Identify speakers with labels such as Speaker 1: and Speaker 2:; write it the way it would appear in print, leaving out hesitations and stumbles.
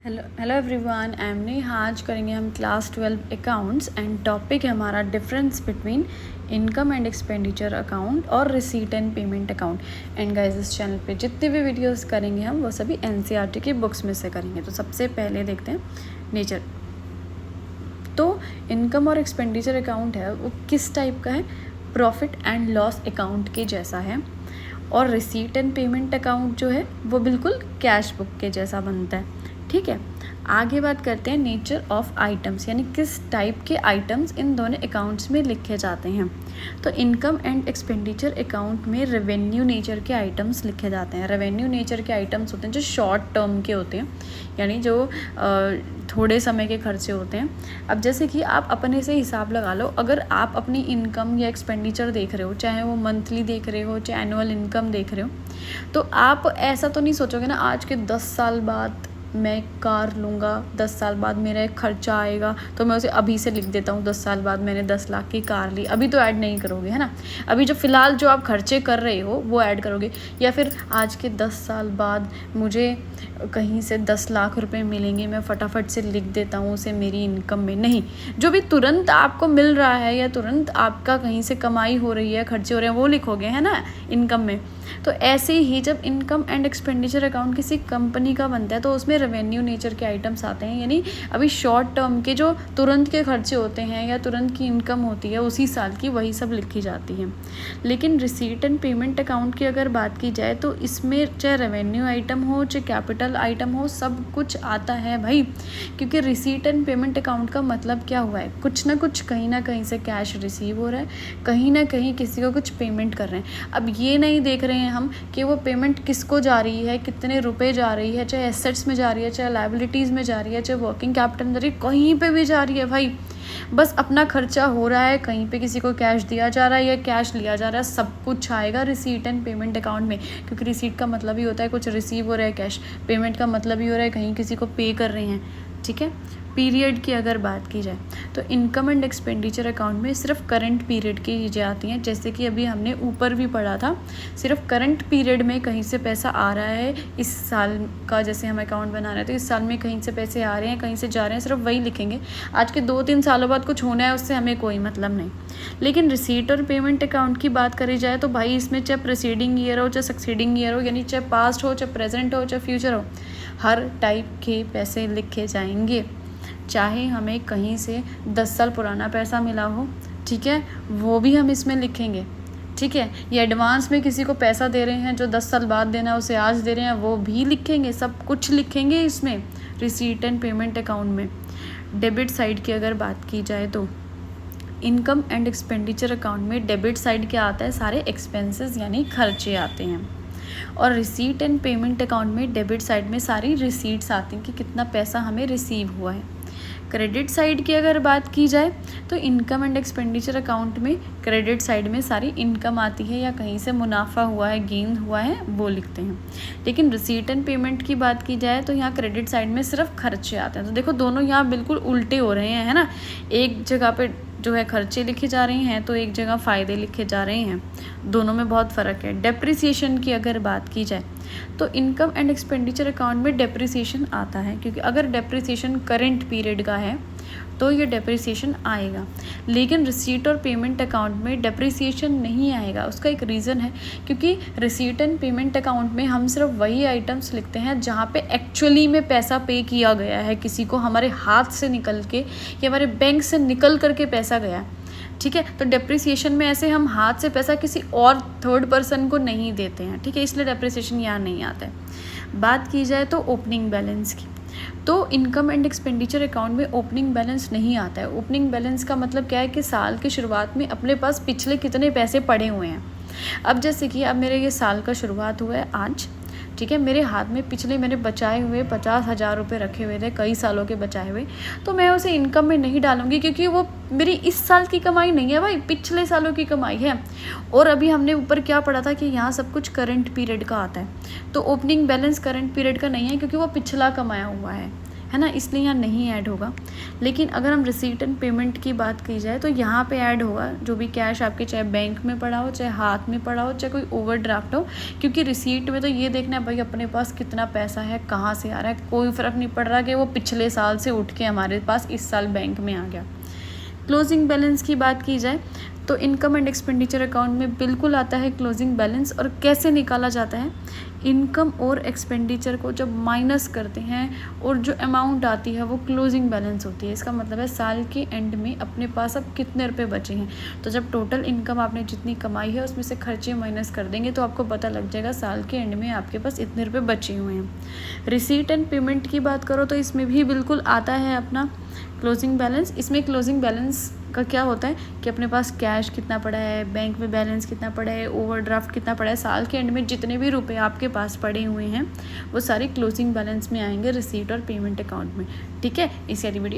Speaker 1: Hello hello everyone, I am Neha. आज करेंगे हम क्लास 12 अकाउंट्स एंड टॉपिक है हमारा difference between income and expenditure account और receipt and payment account. And guys, इस चैनल पे जितने भी वीडियोस करेंगे हम वो सभी एनसीईआरटी की बुक्स में से करेंगे। तो सबसे पहले देखते हैं नेचर। तो इनकम और एक्सपेंडिचर अकाउंट है वो किस टाइप का है? प्रॉफिट एंड लॉस अकाउंट के जैसा है। और रिसीट एंड पेमेंट अकाउंट जो है वो बिल्कुल कैश बुक के जैसा बनता है। ठीक है, आगे बात करते हैं नेचर ऑफ आइटम्स, यानी किस टाइप के आइटम्स इन दोनों अकाउंट्स में लिखे जाते हैं। तो इनकम एंड एक्सपेंडिचर अकाउंट में रेवेन्यू नेचर के आइटम्स लिखे जाते हैं। रेवेन्यू नेचर के आइटम्स होते हैं जो शॉर्ट टर्म के होते हैं, यानी जो थोड़े समय के खर्चे होते हैं। अब जैसे कि आप अपने से हिसाब लगा लो, अगर आप अपनी इनकम या एक्सपेंडिचर देख रहे हो, चाहे वो मंथली देख रहे हो चाहे एनुअल इनकम देख रहे हो, तो आप ऐसा तो नहीं सोचोगे ना आज के 10 साल बाद मैं कार लूँगा, 10 साल बाद मेरा एक खर्चा आएगा तो मैं उसे अभी से लिख देता हूँ 10 साल बाद मैंने 10 लाख की कार ली। अभी तो ऐड नहीं करोगे, है ना। अभी जो फ़िलहाल जो आप खर्चे कर रहे हो वो ऐड करोगे। या फिर आज के 10 साल बाद मुझे कहीं से 10 लाख रुपए मिलेंगे, मैं फटाफट से लिख देता हूँ उसे मेरी इनकम में। नहीं, जो भी तुरंत आपको मिल रहा है या तुरंत आपका कहीं से कमाई हो रही है, खर्चे हो रहे हैं, वो लिखोगे, है ना, इनकम में। तो ऐसे ही जब इनकम एंड एक्सपेंडिचर अकाउंट किसी कंपनी का बनता है तो उसमें रेवेन्यू नेचर के आइटम्स आते हैं, यानी अभी शॉर्ट टर्म के जो तुरंत के खर्चे होते हैं या तुरंत की इनकम होती है उसी साल की, वही सब लिखी जाती है। लेकिन रिसीट एंड पेमेंट अकाउंट की अगर बात की जाए तो इसमें चाहे रेवेन्यू आइटम हो चाहे कैपिटल आइटम हो, सब कुछ आता है भाई। क्योंकि रिसीट एंड पेमेंट अकाउंट का मतलब क्या हुआ है, कुछ ना कुछ कहीं ना कहीं से कैश रिसीव हो रहा है, कहीं ना कहीं किसी को कुछ पेमेंट कर रहे हैं। अब ये नहीं देख रहे हैं हम कि वो पेमेंट किसको जा रही है, कितने रुपए जा रही है, चाहे एसेट्स में जा रही है, चाहे लायबिलिटीज़ में जा रही है, चाहे वर्किंग कैपिटल में जा रही है, कहीं पे भी जा रही है भाई। बस अपना खर्चा हो रहा है, कहीं पे किसी को कैश दिया जा रहा है या कैश लिया जा रहा है, सब कुछ आएगा रिसीट एंड पेमेंट अकाउंट में। क्योंकि रिसीट का मतलब ही होता है कुछ रिसीव हो रहा है कैश, पेमेंट का मतलब ही हो रहा है कहीं किसी को पे कर रहे हैं। ठीक है, पीरियड की अगर बात की जाए तो इनकम एंड एक्सपेंडिचर अकाउंट में सिर्फ करंट पीरियड की चीज़ें आती हैं। जैसे कि अभी हमने ऊपर भी पढ़ा था, सिर्फ करंट पीरियड में कहीं से पैसा आ रहा है, इस साल का जैसे हम अकाउंट बना रहे हैं तो इस साल में कहीं से पैसे आ रहे हैं कहीं से जा रहे हैं, सिर्फ वही लिखेंगे। आज के 2-3 सालों बाद कुछ होना है उससे हमें कोई मतलब नहीं। लेकिन रिसीट और पेमेंट अकाउंट की बात करी जाए तो भाई इसमें चाहे प्रीसीडिंग ईयर हो चाहे सक्सीडिंग ईयर हो, यानी चाहे पास्ट हो चाहे प्रेजेंट हो चाहे फ्यूचर हो, हर टाइप के पैसे लिखे जाएंगे। चाहे हमें कहीं से 10 साल पुराना पैसा मिला हो, ठीक है, वो भी हम इसमें लिखेंगे। ठीक है, ये एडवांस में किसी को पैसा दे रहे हैं जो 10 साल बाद देना है उसे आज दे रहे हैं, वो भी लिखेंगे, सब कुछ लिखेंगे इसमें रिसीट एंड पेमेंट अकाउंट में। डेबिट साइड की अगर बात की जाए तो इनकम एंड एक्सपेंडिचर अकाउंट में डेबिट साइड क्या आता है, सारे एक्सपेंसेस यानी खर्चे आते हैं। और रिसीट एंड पेमेंट अकाउंट में डेबिट साइड में सारी रिसीट्स आती हैं कि कितना पैसा हमें रिसीव हुआ है। क्रेडिट साइड की अगर बात की जाए तो इनकम एंड एक्सपेंडिचर अकाउंट में क्रेडिट साइड में सारी इनकम आती है या कहीं से मुनाफा हुआ है, गेन हुआ है, वो लिखते हैं। लेकिन रिसीट एंड पेमेंट की बात की जाए तो यहाँ क्रेडिट साइड में सिर्फ खर्चे आते हैं। तो देखो दोनों यहाँ बिल्कुल उल्टे हो रहे हैं, है ना। एक जगह पे जो है खर्चे लिखे जा रहे हैं तो एक जगह फ़ायदे लिखे जा रहे हैं, दोनों में बहुत फ़र्क है। डेप्रिसिएशन की अगर बात की जाए तो इनकम एंड एक्सपेंडिचर अकाउंट में डेप्रिसिएशन आता है, क्योंकि अगर डेप्रिसिएशन करंट पीरियड का है तो ये डेप्रिसिएशन आएगा। लेकिन रिसीट और पेमेंट अकाउंट में डेप्रिसिएशन नहीं आएगा। उसका एक रीज़न है, क्योंकि रिसीट एंड पेमेंट अकाउंट में हम सिर्फ वही आइटम्स लिखते हैं जहाँ पे एक्चुअली में पैसा पे किया गया है, किसी को हमारे हाथ से निकल के या हमारे बैंक से निकल करके पैसा गया। ठीक है, तो डेप्रिसिएशन में ऐसे हम हाथ से पैसा किसी और थर्ड पर्सन को नहीं देते हैं। ठीक है, इसलिए डेप्रिसिएशन यहाँ नहीं आता है। बात की जाए तो ओपनिंग बैलेंस की, तो इनकम एंड एक्सपेंडिचर अकाउंट में ओपनिंग बैलेंस नहीं आता है। ओपनिंग बैलेंस का मतलब क्या है कि साल की शुरुआत में अपने पास पिछले कितने पैसे पड़े हुए हैं। अब जैसे कि अब मेरे ये साल का शुरुआत हुआ है आज, ठीक है, मेरे हाथ में पिछले मैंने बचाए हुए 50,000 रुपये रखे हुए थे, कई सालों के बचाए हुए, तो मैं उसे इनकम में नहीं डालूंगी क्योंकि वो मेरी इस साल की कमाई नहीं है भाई, पिछले सालों की कमाई है। और अभी हमने ऊपर क्या पढ़ा था कि यहाँ सब कुछ करंट पीरियड का आता है, तो ओपनिंग बैलेंस करंट पीरियड का नहीं है क्योंकि वो पिछला कमाया हुआ है। है ना, इसलिए यहाँ नहीं ऐड होगा। लेकिन अगर हम रिसीट एंड पेमेंट की बात की जाए तो यहाँ पे ऐड होगा जो भी कैश आपके चाहे बैंक में पड़ा हो, चाहे हाथ में पड़ा हो, चाहे कोई ओवरड्राफ्ट हो, क्योंकि रिसीट में तो ये देखना है भाई अपने पास कितना पैसा है, कहाँ से आ रहा है, कोई फ़र्क नहीं पड़ रहा कि वो पिछले साल से उठ के हमारे पास इस साल बैंक में आ गया। क्लोजिंग बैलेंस की बात की जाए तो इनकम एंड एक्सपेंडिचर अकाउंट में बिल्कुल आता है क्लोजिंग बैलेंस। और कैसे निकाला जाता है, इनकम और एक्सपेंडिचर को जब माइनस करते हैं और जो अमाउंट आती है वो क्लोजिंग बैलेंस होती है। इसका मतलब है साल के एंड में अपने पास अब कितने रुपए बचे हैं। तो जब टोटल इनकम आपने जितनी कमाई है उसमें से खर्चे माइनस कर देंगे तो आपको पता लग जाएगा साल के एंड में आपके पास इतने रुपये बचे हुए हैं। रिसीट एंड पेमेंट की बात करो तो इसमें भी बिल्कुल आता है अपना क्लोजिंग बैलेंस। इसमें क्लोजिंग बैलेंस का क्या होता है कि अपने पास कैश कितना पड़ा है, बैंक में बैलेंस कितना पड़ा है, ओवरड्राफ्ट कितना पड़ा है, साल के एंड में जितने भी रुपए आपके पास पड़े हुए हैं वो सारे क्लोजिंग बैलेंस में आएंगे रिसीट और पेमेंट अकाउंट में। ठीक है, इस वाली वीडियो